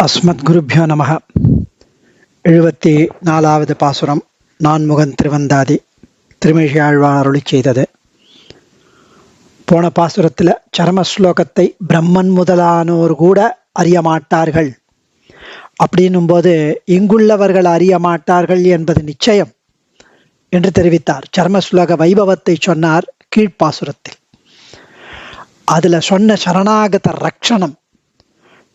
அஸ்மத் குருப்யோ நமக. 74வது பாசுரம். நான்முகன் திருவந்தாதி திருமிழி ஆழ்வார் அருளி செய்தது. போன பாசுரத்தில் சரம ஸ்லோகத்தை பிரம்மன் முதலானோர் கூட அறிய மாட்டார்கள் அப்படின்னும் போது இங்குள்ளவர்கள் அறிய மாட்டார்கள் என்பது நிச்சயம் என்று தெரிவித்தார். சரம ஸ்லோக வைபவத்தை சொன்னார் கீழ்ப்பாசுரத்தில். அதுல சொன்ன சரணாகத ரக்ஷணம்,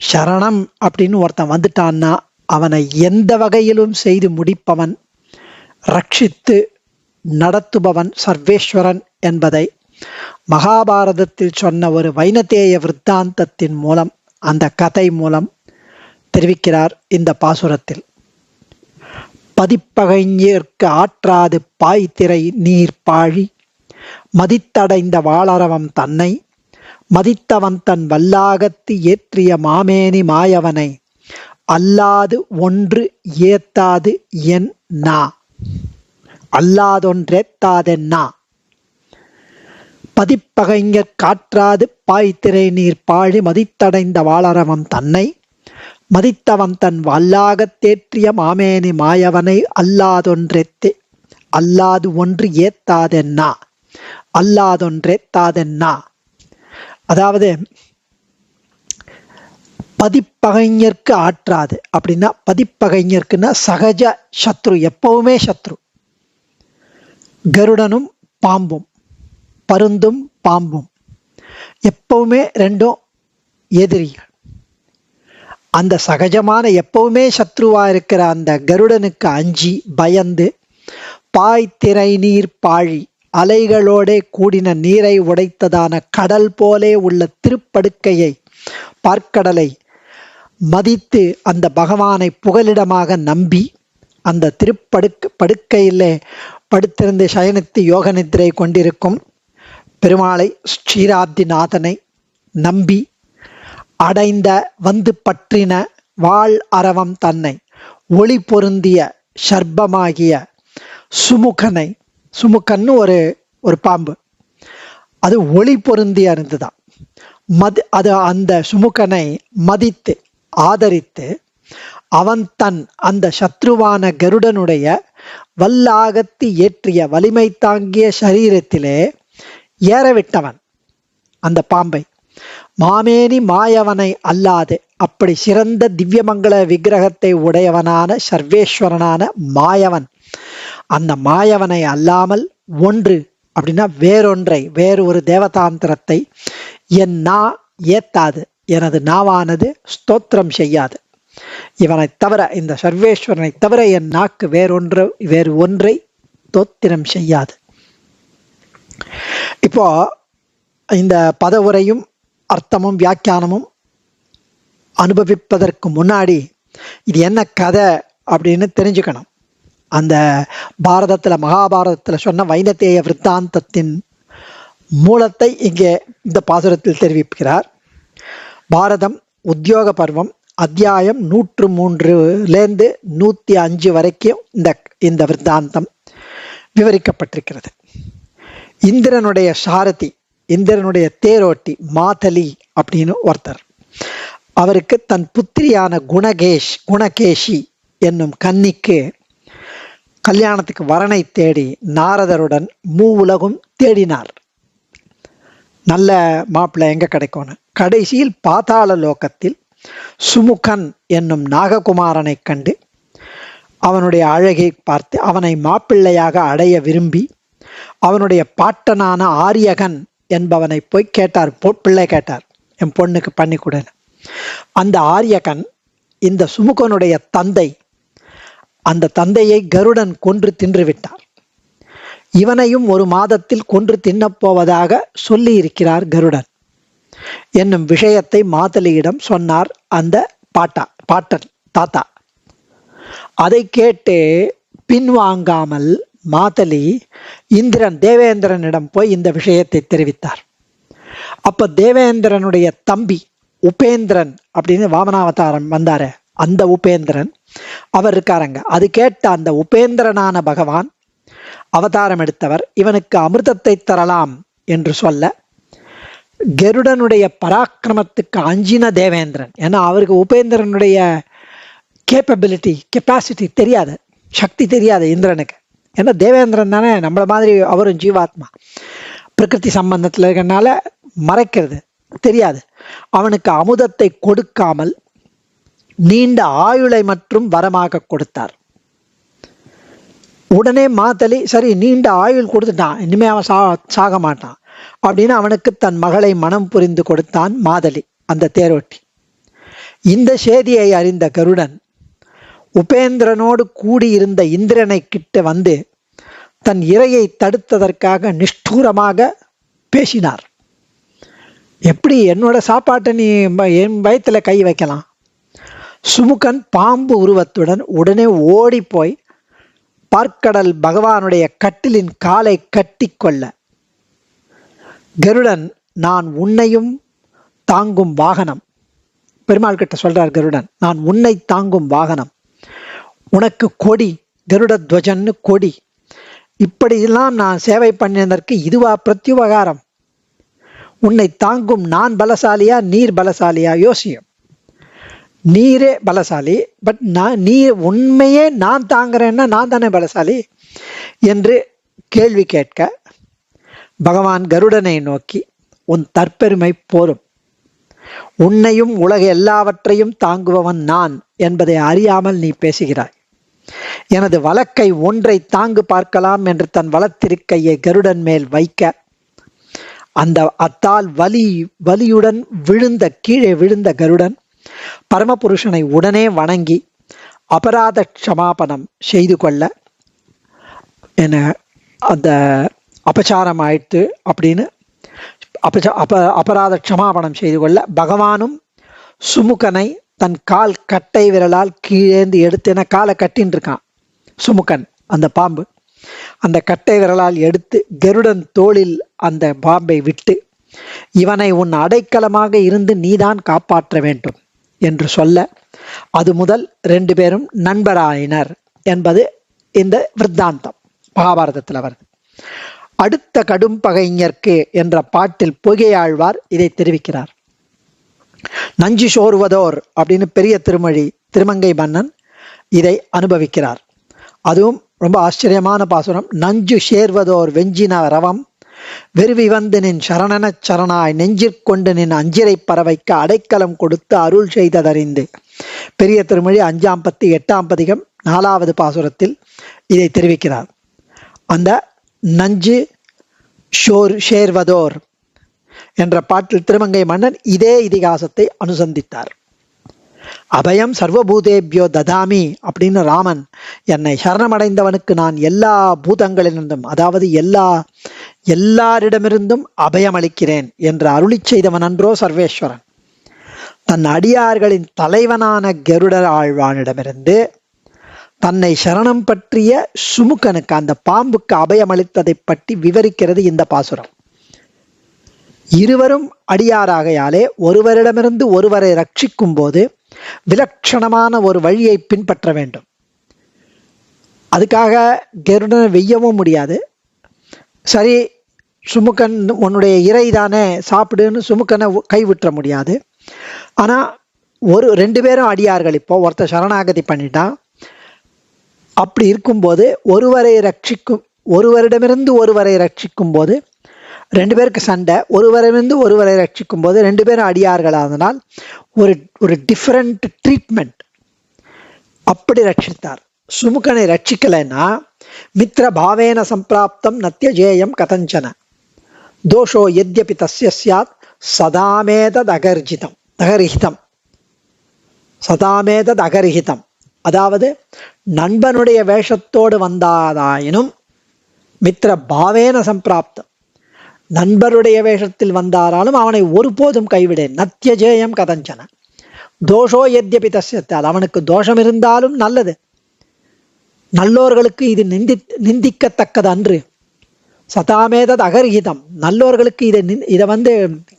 சரணம் அப்படின்னு ஒருத்தன் வந்துட்டான்னா அவனை எந்த வகையிலும் செய்து முடிப்பவன், ரட்சித்து நடத்துபவன் சர்வேஸ்வரன் என்பதை மகாபாரதத்தில் சொன்ன ஒரு வைனதேய விருத்தாந்தத்தின் மூலம், அந்த கதை மூலம் தெரிவிக்கிறார் இந்த பாசுரத்தில். பதிப்பகைஞர்க்கு ஆற்றாது பாய்திரை நீர் பாழி மதித்தடைந்த வாளரவம் தன்னை மதித்தவன் தன் வல்லாகத்து ஏற்றிய மாமேனி மாயவனை அல்லாது ஒன்று ஏத்தாது என் நா அல்லாதொன்றேத்தாதென்னா. பதிப்பகைஞர் காற்றாது பாய்திரை நீர் பாழி மதித்தடைந்த வாளரவம் தன்னை மதித்தவன் தன் வல்லாகத்தேற்றிய மாமேனி மாயவனை அல்லாது ஒன்று ஏத்தாதென்னா அல்லாதொன்றேத்தாதென்னா. அதாவது பதிப்பகைஞர்க்கு ஆற்றாது அப்படின்னா, பதிப்பகைஞர்க்குன்னா சகஜ சத்ரு, எப்பவுமே சத்ரு. கருடனும் பாம்பும், பருந்தும் பாம்பும் எப்பவுமே ரெண்டும் எதிரிகள். அந்த சகஜமான எப்பவுமே சத்ருவா இருக்கிற அந்த கருடனுக்கு அஞ்சி பயந்து பாய்திரை நீர் பாழி, அலைகளோட கூடின நீரை உடைத்ததான கடல் போலே உள்ள திருப்படுக்கையை, பார்க்கடலை மதித்து அந்த பகவானை புகலிடமாக நம்பி அந்த படுக்கையிலே படுத்திருந்து சயனித்து யோக நித்திரை கொண்டிருக்கும் பெருமாளை, ஸ்ரீராப்திநாதனை நம்பி அடைந்த வந்து பற்றின வாழ் அரவம் தன்னை, ஒளி பொருந்திய சர்ப்பமாகிய சுமுகனை, சுமுகன்னு ஒரு பாம்பு, அது ஒளி பொருந்திய இருந்துதான். அது அந்த சுமுகனை மதித்து ஆதரித்து அவன் தன் அந்த சத்ருவான கருடனுடைய வல்லாகத்து ஏற்றிய வலிமை தாங்கிய சரீரத்திலே ஏறவிட்டவன் அந்த பாம்பை. மாமேனி மாயவனை அல்லாது, அப்படி சிறந்த திவ்யமங்கள விக்கிரகத்தை உடையவனான சர்வேஸ்வரனான மாயவன், அந்த மாயவனை அல்லாமல் ஒன்று அப்படின்னா வேறொன்றை, வேறு ஒரு தேவதாந்திரத்தை என் நா ஏத்தாது, எனது நாவானது ஸ்தோத்திரம் செய்யாது. இவனை தவிர, இந்த சர்வேஸ்வரனை தவிர என் நாக்கு வேறு ஒன்றை தோத்திரம் செய்யாது. இப்போ இந்த பதவுரையும் அர்த்தமும் வியாக்கியானமும் அனுபவிப்பதற்கு முன்னாடி இது என்ன கதை அப்படின்னு தெரிஞ்சுக்கணும். அந்த மகாபாரதத்தில் சொன்ன வைனதேய விருத்தாந்தத்தின் மூலத்தை இங்கே இந்த பாசுரத்தில் தெரிவிக்கிறார். பாரதம் உத்தியோக பர்வம் அத்தியாயம் 103லேருந்து 105 வரைக்கும் இந்த விருத்தாந்தம் விவரிக்கப்பட்டிருக்கிறது. இந்திரனுடைய சாரதி, இந்திரனுடைய தேரோட்டி மாதலி அப்படின்னு ஒருத்தர், அவருக்கு தன் புத்திரியான குணகேஷி என்னும் கன்னிக்கு கல்யாணத்துக்கு வரனை தேடி நாரதருடன் உலகும் தேடினார். நல்ல மாப்பிள்ளை எங்க கிடைக்கும்னு. கடைசியில் பாதாள லோகத்தில் சுமுகன் என்னும் நாககுமாரனை கண்டு அவனுடைய அழகை பார்த்து அவனை மாப்பிள்ளையாக அடைய விரும்பி அவனுடைய பாட்டனான ஆரியகன் என்பவனை போய் கேட்டார். பிள்ளை கேட்டார், என் பொண்ணுக்கு பண்ணி கொடுன்னு. அந்த ஆரியகன் இந்த சுமுகனுடைய தந்தை. அந்த தந்தையை கருடன் கொன்று தின்று விட்டார். இவனையும் ஒரு மாதத்தில் கொன்று தின்னப்போவதாக சொல்லி இருக்கிறார் கருடன் என்னும் விஷயத்தை மாதலியிடம் சொன்னார் அந்த பாட்டன் தாத்தா. அதை கேட்டு பின்வாங்காமல் மாதலி தேவேந்திரனிடம் போய் இந்த விஷயத்தை தெரிவித்தார். அப்ப தேவேந்திரனுடைய தம்பி உபேந்திரன் அப்படின்னு வாமனாவதாரம் வந்தாரு, அந்த உபேந்திரன் அவர் இருக்காருங்க. அது கேட்ட அந்த உபேந்திரனான பகவான் அவதாரம் எடுத்தவர் இவனுக்கு அமிர்தத்தை தரலாம் என்று சொல்ல கருடனுடைய பராக்கிரமத்துக்கு அஞ்சின தேவேந்திரன். ஏன்னா அவருக்கு உபேந்திரனுடைய கெப்பாசிட்டி தெரியாது, சக்தி தெரியாது இந்திரனுக்கு. ஏன்னா தேவேந்திரன் தானே நம்மள மாதிரி, அவரும் ஜீவாத்மா, பிரகிருதி சம்பந்தத்தில் இருக்கிறனால மறைக்கிறது தெரியாது. அவனுக்கு அமுதத்தை கொடுக்காமல் நீண்ட ஆயுளை மற்றும் வரமாக கொடுத்தார். உடனே மாத்தலி சரி நீண்ட ஆயுள் கொடுத்துட்டான், இனிமே அவன் சாக மாட்டான் அப்படின்னு அவனுக்கு தன் மகளை மனம் புரிந்து கொடுத்தான் மாதலி, அந்த தேரோட்டி. இந்த செய்தியை அறிந்த கருடன் உபேந்திரனோடு கூடியிருந்த இந்திரனை கிட்ட வந்து தன் இரையை தடுத்ததற்காக நிஷ்டூரமாக பேசினார். எப்படி என்னோட சாப்பாட்டை நீ என் வயிற்றுல கை வைக்கலாம்? சுமுகன் பாம்பு உருவத்துடன் உடனே ஓடி போய் பார்க்கடல் பகவானுடைய கட்டிலின் காலை கட்டி கொள்ள, கருடன் நான் உன்னையும் தாங்கும் வாகனம், பெருமாள் கிட்ட சொல்றார் கருடன், நான் உன்னை தாங்கும் வாகனம், உனக்கு கொடி, கருட துவஜன்னு கொடி, இப்படியெல்லாம் நான் சேவை பண்ணியதற்கு இதுவா பிரத்யுபகாரம்? உன்னை தாங்கும் நான் பலசாலியா நீர் பலசாலியா? யோசியும். நீரே பலசாலி, பட் நீர் உண்மையே நான் தாங்குறேன்னா நான் தானே பலசாலி என்று கேள்வி கேட்க, பகவான் கருடனை நோக்கி, உன் தற்பெருமை போரும், உன்னையும் உலக எல்லாவற்றையும் தாங்குபவன் நான் என்பதை அறியாமல் நீ பேசுகிறாய். எனது வலக்கை ஒன்றை தாங்கு பார்க்கலாம் என்று தன் வலத்திருக்கையை கருடன் மேல் வைக்க, அந்த அத்தால் வலியுடன் கீழே விழுந்த கருடன் பரமபுருஷனை உடனே வணங்கி அபராத க்ஷமாபணம் செய்து கொள்ள, என்ன அந்த அபச்சாரம் ஆயிடுத்து அப்படின்னு அபராத க்ஷமாபணம் செய்து கொள்ள, பகவானும் சுமுகனை தன் கால் கட்டை விரலால் கீழேந்து எடுத்து, என காலை கட்டின்னு இருக்கான் சுமுகன் அந்த பாம்பு, அந்த கட்டை விரலால் எடுத்து கருடன் தோளில் அந்த பாம்பை விட்டு, இவனை உன் அடைக்கலமாக இருந்து நீதான் காப்பாற்ற வேண்டும் என்று சொல்ல, அது முதல் 2 பேரும் நண்பராயினர் என்பது இந்த விருத்தாந்தம் மகாபாரதத்தில் வருது. அடுத்த கடும் பகைஞர்க்கு என்ற பாட்டில் பொய்கையாழ்வார் இதை தெரிவிக்கிறார். நஞ்சு சோர்வதோர் அப்படின்னு பெரிய திருமங்கை மன்னன் இதை அனுபவிக்கிறார். அதுவும் ரொம்ப ஆச்சரியமான பாசுரம். நஞ்சு சேர்வதோர் வெஞ்சின ரவம் வெறுவி வந்து நின் சரணனச் சரணாய் நெஞ்சிற்கொண்டு நின் அஞ்சிரை பறவைக்கு அடைக்கலம் கொடுத்து அருள் செய்ததறிந்து. பெரிய திருமொழி 5ஆம் பத்து 8ஆம் பதிகம் 4வது பாசுரத்தில் இதை தெரிவிக்கிறார். அந்த நஞ்சு சேர்வதோர் என்ற பாட்டில் திருமங்கை மன்னன் இதே இதிகாசத்தை அனுசந்தித்தார். அபயம் சர்வபூதேபியோ ததாமி அப்படின்னு ராமன், என்னை சரணமடைந்தவனுக்கு நான் எல்லா பூதங்களிலிருந்தும், அதாவது எல்லாரிடமிருந்தும் அபயம் அளிக்கிறேன் என்று அருளி செய்தவன் அன்றோ சர்வேஸ்வரன். தன் அடியார்களின் தலைவனான கருடர் ஆழ்வானிடமிருந்து தன்னை சரணம் பற்றிய சுமுகனுக்கு, அந்த பாம்புக்கு அபயம் அளித்ததை பற்றி விவரிக்கிறது இந்த பாசுரம். இருவரும் அடியாராகையாலே ஒருவரிடமிருந்து ஒருவரை ரட்சிக்கும் போது விலட்சணமான ஒரு வழியை பின்பற்ற வேண்டும். அதுக்காக கருடனை வெய்யவும் முடியாது. சரி சுமுகன் உன்னுடைய இறை தானே சாப்பிடுன்னு சுமுகனை கைவிட்ட முடியாது. ஆனா 2 பேரும் அடியார்கள். இப்போ ஒருத்தர் சரணாகதி பண்ணிட்டான். அப்படி இருக்கும்போது ஒருவரிடமிருந்து ஒருவரை ரட்சிக்கும் போது 2 பேருக்கு சண்டை, ஒருவரிடமிருந்து ஒருவரை ரட்சிக்கும் போது 2 பேரும் அடியார்களாதனால் ஒரு டிஃபரண்ட் ட்ரீட்மெண்ட். அப்படி ரட்சித்தார். சுமுகனை ரட்சிக்கலைன்னா மித்ர பாவேன சம்பிராப்தம் நத்தியஜேயம் கதஞ்சன தோஷோ யத்யபி தஸ்ய ஸ்யாத் சதாமேதத் அகர்ஹிதம். அதாவது நண்பனுடைய வேஷத்தோடு வந்தாதாயினும் மித்ர பாவேன சம்பிராப்தம், நண்பருடைய வேஷத்தில் வந்தாராலும் அவனை ஒருபோதும் கைவிடேன். நத்தியஜேயம் கதஞ்சன தோஷோ யத்யபி தஸ்ய, அவனுக்கு தோஷம் இருந்தாலும் நல்லது, நல்லோர்களுக்கு இது நிந்திக்கத்தக்கது அன்று. சதாமேதத் அகர்ஹிதம், நல்லோர்களுக்கு இதை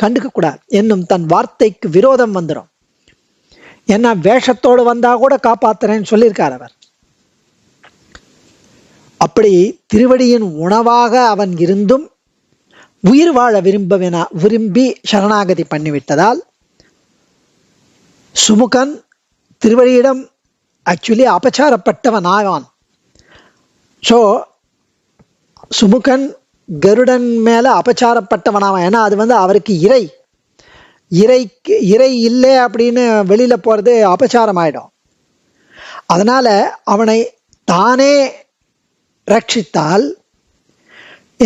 கண்டுக்க கூடாது என்னும் தன் வார்த்தைக்கு விரோதம் வந்துடும். ஏன்னா வேஷத்தோடு வந்தா கூட காப்பாத்துறேன்னு சொல்லியிருக்கார் அவர். அப்படி திருவடியின் உணவாக அவன் இருந்தும் உயிர் வாழ விரும்பி சரணாகதி பண்ணிவிட்டதால் சுமுகன் திருவடியிடம் ஆக்சுவலி அபச்சாரப்பட்டவன் ஆவான். ஸோ சுமுகன் கருடன் மேல அபச்சாரப்பட்டவனாவான். ஏன்னா அது அவருக்கு இறை இல்லை அப்படின்னு வெளியில போறது அபச்சாரம் ஆயிடும். அதனால அவனை தானே ரட்சித்தால்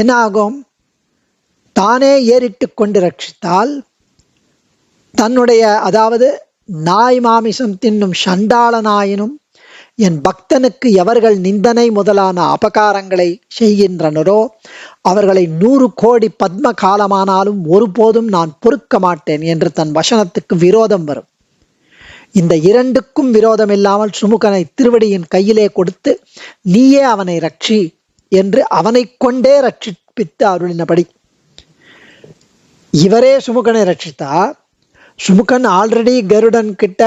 என்ன ஆகும்? தானே ஏறிட்டு கொண்டு ரட்சித்தால் தன்னுடைய, அதாவது நாய் மாமிசம் தின்னும் சண்டாளனாயினும் என் பக்தனுக்கு எவர்கள் நிந்தனை முதலான அபகாரங்களை செய்கின்றனரோ அவர்களை 100 கோடி பத்ம காலமானாலும் ஒருபோதும் நான் பொறுக்க மாட்டேன் என்று தன் வசனத்துக்கு விரோதம் வரும். இந்த இரண்டுக்கும் விரோதம் இல்லாமல் சுமுகனை திருவடியின் கையிலே கொடுத்து நீயே அவனை ரட்சி என்று அவனை கொண்டே ரட்சிப்பித்து அருளினபடி இவரே சுமுகனை ரட்சித்தா, சுமுகன் ஆல்ரெடி கருடன் கிட்ட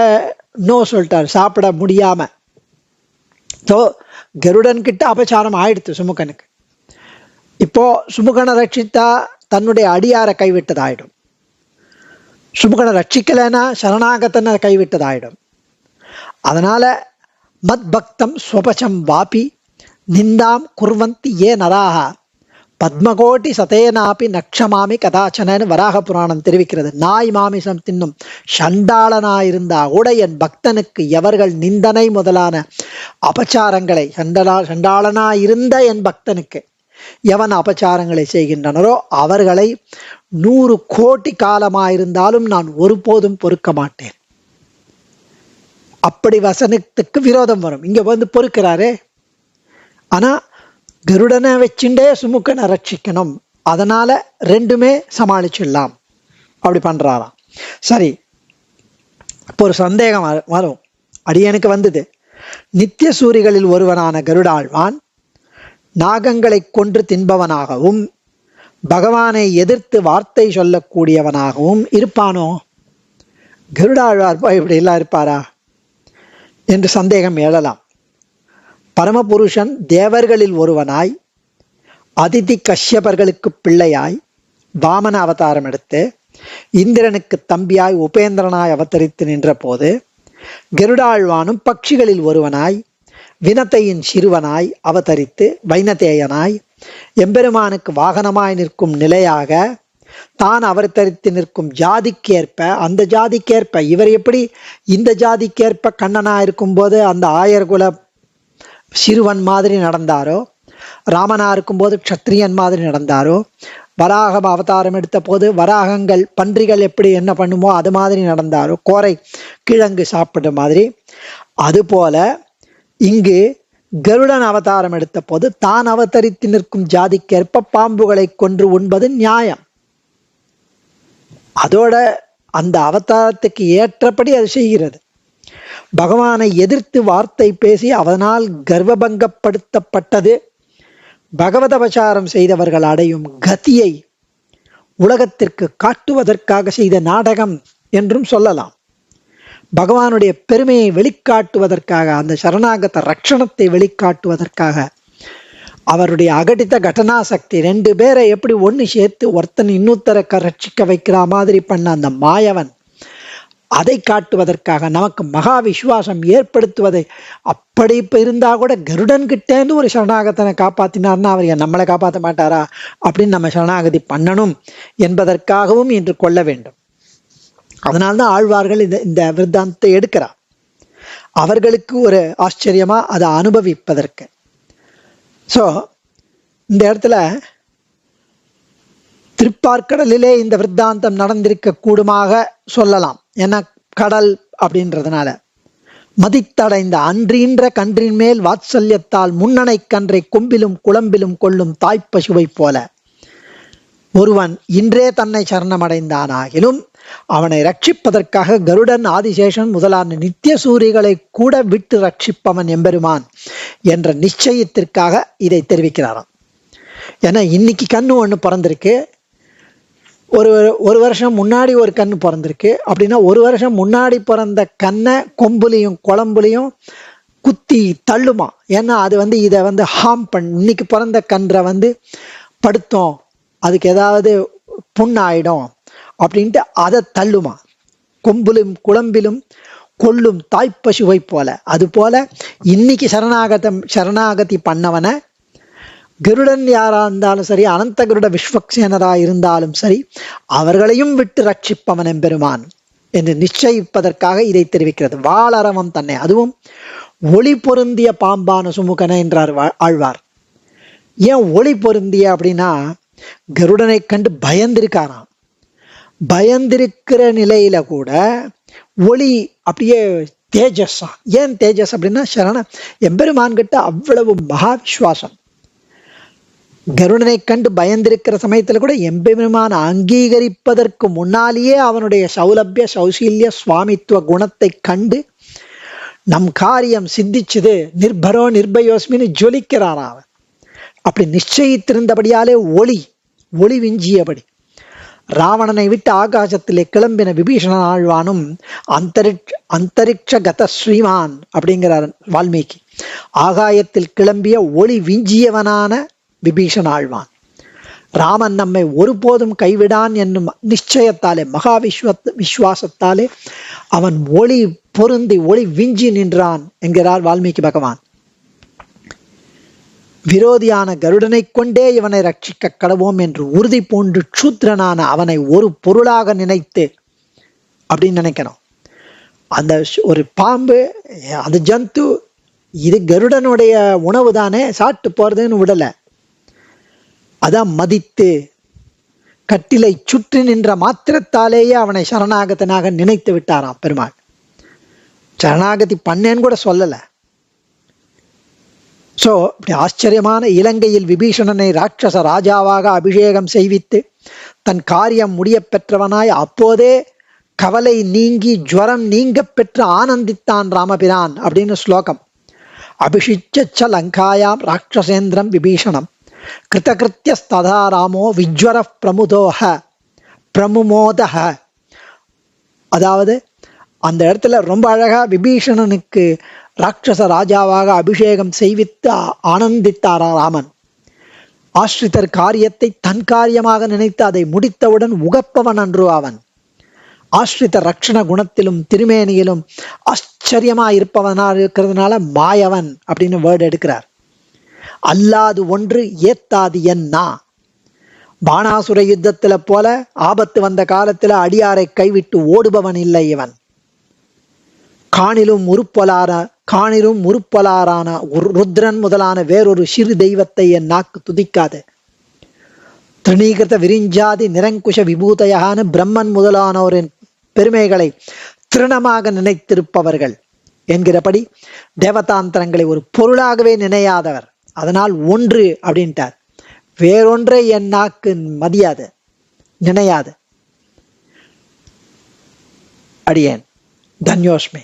நோ சொல்லிட்டார் சாப்பிட முடியாம. ஸோ கருடன் கிட்ட அபச்சாரம் ஆயிடுத்து சுமுகனுக்கு. இப்போ சுமுகனை ரட்சித்தா தன்னுடைய அடியாரை கைவிட்டதாயிடும். சுமுகனை ரட்சிக்கலைன்னா சரணாகத்தனை கைவிட்டதாயிடும். அதனால மத் பக்தம் ஸ்வபசம் வாபி நிந்தாம் குர்வந்தி ஏ நராக பத்மகோட்டி சதேனாப்பி நக்ஷமாமி கதாச்சனன்னு வராக புராணம் தெரிவிக்கிறது. நாய் மாமிசம் தின்னும் சண்டாளனாயிருந்தா கூட என் பக்தனுக்கு எவர்கள் நிந்தனை முதலான அபச்சாரங்களை, சண்டாளனாயிருந்த என் பக்தனுக்கு எவன் அபச்சாரங்களை செய்கின்றனரோ அவர்களை 100 கோடி காலமாயிருந்தாலும் நான் ஒருபோதும் பொறுக்க மாட்டேன். அப்படி வசனத்துக்கு விரோதம் வரும். இங்க பொறுக்கிறாரே, ஆனா கருடனை வச்சுட்டே சுமுகனை ரட்சிக்கணும். அதனால ரெண்டுமே சமாளிச்சிடலாம் அப்படி பண்றாராம். சரி, இப்போ ஒரு சந்தேகம் வரும், அடியனுக்கு வந்தது. நித்திய சூரிகளில் ஒருவனான கருடாழ்வான் நாகங்களை கொன்று தின்பவனாகவும் பகவானை எதிர்த்து வார்த்தை சொல்லக்கூடியவனாகவும் இருப்பானோ? கருடாழ்வார் இப்படி எல்லாம் இருப்பாரா என்று சந்தேகம் எழலாம். பரமபுருஷன் தேவர்களில் ஒருவனாய் அதிதி கஷ்யபர்களுக்கு பிள்ளையாய் வாமன அவதாரம் எடுத்து இந்திரனுக்கு தம்பியாய் உபேந்திரனாய் அவதரித்து நின்ற போது கருடாழ்வானும் பட்சிகளில் ஒருவனாய் வினத்தையின் சிறுவனாய் அவதரித்து வைனதேயனாய் எம்பெருமானுக்கு வாகனமாய் நிற்கும் நிலையாக தான் அவதரித்து நிற்கும் ஜாதிக்கேற்ப, அந்த ஜாதிக்கேற்ப இவர் எப்படி இந்த ஜாதிக்கேற்ப கண்ணனா இருக்கும்போது அந்த ஆயர்குல சிறுவன் மாதிரி நடந்தாரோ, ராமனா இருக்கும்போது க்ஷத்ரியன் மாதிரி நடந்தாரோ, வராக அவதாரம் எடுத்த போது வராகங்கள் பன்றிகள் எப்படி என்ன பண்ணுமோ அது மாதிரி நடந்தாரோ, கோரை கிழங்கு சாப்பிட்ட மாதிரி, அதுபோல இங்கு கருடன் அவதாரம் எடுத்த போது தான் அவதரித்து நிற்கும் ஜாதிக்கேற்ப பாம்புகளை கொன்று உண்பது நியாயம். அதோட அந்த அவதாரத்துக்கு ஏற்றபடி அது செய்கிறது. பகவானை எதிர்த்து வார்த்தை பேசி அதனால் கர்வபங்கப்படுத்தப்பட்டது பகவதபச்சாரம் செய்தவர்கள் அடையும் கதியை உலகத்திற்கு காட்டுவதற்காக செய்த நாடகம் என்றும் சொல்லலாம். பகவானுடைய பெருமையை வெளிக்காட்டுவதற்காக, அந்த சரணாகத ரட்சணத்தை வெளிக்காட்டுவதற்காக, அவருடைய அகடித்த கடனா சக்தி 2 பேரை எப்படி ஒன்று சேர்த்து ஒருத்தன் இன்னொருத்தரை ரட்சிக்க வைக்கிற மாதிரி பண்ண அந்த மாயவன், அதை காட்டுவதற்காக நமக்கு மகா விசுவாசம் ஏற்படுத்துவதை, அப்படி இப்போ இருந்தா கூட கருடன் கிட்டேருந்து ஒரு சரணாகத்தனை காப்பாத்தினார்னா அவர் நம்மளை காப்பாற்ற மாட்டாரா அப்படின்னு நம்ம சரணாகதி பண்ணணும் என்பதற்காகவும் இன்று கொள்ள வேண்டும். அதனால்தான் ஆழ்வார்கள் இந்த விருத்தாந்தத்தை எடுக்கிறார், அவர்களுக்கு ஒரு ஆச்சரியமா அதை அனுபவிப்பதற்கு. ஸோ இந்த இடத்துல திருப்பார்க்கடலிலே இந்த விருத்தாந்தம் நடந்திருக்க கூடுமாக சொல்லலாம். ஏன்னா கடல் அப்படின்றதுனால மதித்தடைந்த அன்றீன்ற கன்றின் மேல் வாத்சல்யத்தால் முன்னணை கன்றை கொம்பிலும் குளம்பிலும் கொள்ளும் தாய்ப்பசுவை போல ஒருவன் இன்றே தன்னை சரணமடைந்தானாகிலும் அவனை ரட்சிப்பதற்காக கருடன், ஆதிசேஷன் முதலான நித்திய சூரிகளை கூட விட்டு ரட்சிப்பவன் எம்பெருமான் என்ற நிச்சயத்திற்காக இதை தெரிவிக்கிறாராம். ஏன்னா இன்னைக்கு கண்ணு ஒன்று பிறந்திருக்கு, ஒரு வருஷம் முன்னாடி ஒரு கண்ணு பிறந்திருக்கு. அப்படின்னா ஒரு வருஷம் முன்னாடி பிறந்த கண்ணை கொம்புலையும் குழம்புலையும் குத்தி தள்ளுமா. ஏன்னா அது இதை ஹார்ம் இன்னைக்கு பிறந்த கன்றை படுத்தோம் அதுக்கு ஏதாவது புண்ணாயிடும் அப்படின்ட்டு அதை தள்ளுமா. கொம்பிலும் குழம்பிலும் கொள்ளும் தாய்ப்பசுவை போல. அது போல இன்னைக்கு சரணாகதி பண்ணவனை கருடன் யாரா இருந்தாலும் சரி, அனந்த கருட விஸ்வக்சேனரா இருந்தாலும் சரி, அவர்களையும் விட்டு ரட்சிப்பவன் எம்பெருமான் என்று நிச்சயிப்பதற்காக இதை தெரிவிக்கிறது. வாளரவம் தன்னை, அதுவும் ஒளி பொருந்திய பாம்பான சுமுகன என்றார் ஆழ்வார். ஏன் ஒளி பொருந்திய அப்படின்னா, கருடனை கண்டு பயந்திருக்காராம். பயந்திருக்கிற நிலையில கூட ஒளி அப்படியே தேஜஸா. ஏன் தேஜஸ் அப்படின்னா, சரண எம்பெருமான் கிட்ட அவ்வளவு மகா விஸ்வாசம். கருடனை கண்டு பயந்திருக்கிற சமயத்துல கூட எம்பெருமான் அங்கீகரிப்பதற்கு முன்னாலேயே அவனுடைய சௌலபிய சௌசீல்ய சுவாமித்துவ குணத்தை கண்டு நம் காரியம் சித்திச்சுது, நிர்பரோ நிர்பயோஸ்மின்னு ஜொலிக்கிறான் அவன். அப்படி நிச்சயித்திருந்தபடியாலே ஒளி விஞ்சியபடி ராவணனை விட்டு ஆகாசத்திலே கிளம்பின விபீஷணன் ஆழ்வானும் அந்தரிக்ஷ கத ஸ்ரீமான் அப்படிங்கிறார் வால்மீகி. ஆகாயத்தில் கிளம்பிய ஒளி விஞ்சியவனான விபீஷண ஆழ்வான். ராமன் நம்மை ஒருபோதும் கைவிடான் என்னும் நிச்சயத்தாலே, மகா விஸ்வாசத்தாலே அவன் ஒளி பொருந்தி ஒளி விஞ்சி நின்றான் என்கிறார் வால்மீகி பகவான். விரோதியான கருடனை கொண்டே இவனை ரட்சிக்க கடவோம் என்று உறுதி பூண்டு சூத்ரனான அவனை ஒரு பொருளாக நினைத்து அப்படின்னு நினைக்கணும். அந்த ஒரு பாம்பு, அது ஜந்து, இது கருடனுடைய உணவு தானே, சாப்பிட்டு போறதுன்னு விடல. அதான் மதித்து கட்டிலை சுற்றி நின்ற மாத்திரத்தாலேயே அவனை சரணாகதனாக நினைத்து விட்டாராம் பெருமாள். சரணாகதி பண்ணேன்னு கூட சொல்லல. சோ இப்படி ஆச்சரியமான இலங்கையில் விபீஷணனை ராட்சச ராஜாவாக அபிஷேகம் செய்வித்து தன் காரியம் முடிய பெற்றவனாய் அப்போதே கவலை நீங்கி ஜுவரம் நீங்க பெற்று ஆனந்தித்தான் ராமபிரான் அப்படின்னு ஸ்லோகம். அபிஷிச்ச லங்காயாம் ராட்சசேந்திரம் விபீஷணம் கிருதகிருத்தியஸ்ததா ராமோ விஜ்வர பிரமுமோதஹ. அதாவது அந்த இடத்துல ரொம்ப அழகா விபீஷணனுக்கு ராட்சச ராஜாவாக அபிஷேகம் செய்வித்து ஆனந்தித்தாரா ராமன். ஆஸ்ரிதர் காரியத்தை தன் காரியமாக நினைத்து அதை முடித்தவுடன் உகப்பவன் அன்று அவன். ஆஸ்ரித ரக்ஷண குணத்திலும் திருமேனியிலும் ஆச்சரியமா இருப்பவனா இருக்கிறதுனால மாயவன் அப்படின்னு வேர்டு எடுக்கிறார். அல்லாது ஒன்று ஏத்தாது என்னா. பாணாசுர யுத்தத்துல போல ஆபத்து வந்த காலத்துல அடியாரை கைவிட்டு ஓடுபவன் இல்லை இவன். காணிலும் முறுப்பலாரான ருத்ரன் முதலான வேறொரு சிறு தெய்வத்தை என் நாக்கு துதிக்காது. திருநீகிருத விரிஞ்சாதி நிரங்குஷ விபூதையான பிரம்மன் முதலானோரின் பெருமைகளை திருணமாக நினைத்திருப்பவர்கள் என்கிறபடி தேவதாந்திரங்களை ஒரு பொருளாகவே நினையாதவர். அதனால் ஒன்று அப்படின்ட்டார். வேறொன்றை என் நாக்கு மதியாது, நினையாது. அடியேன் தன்யோஸ்மே.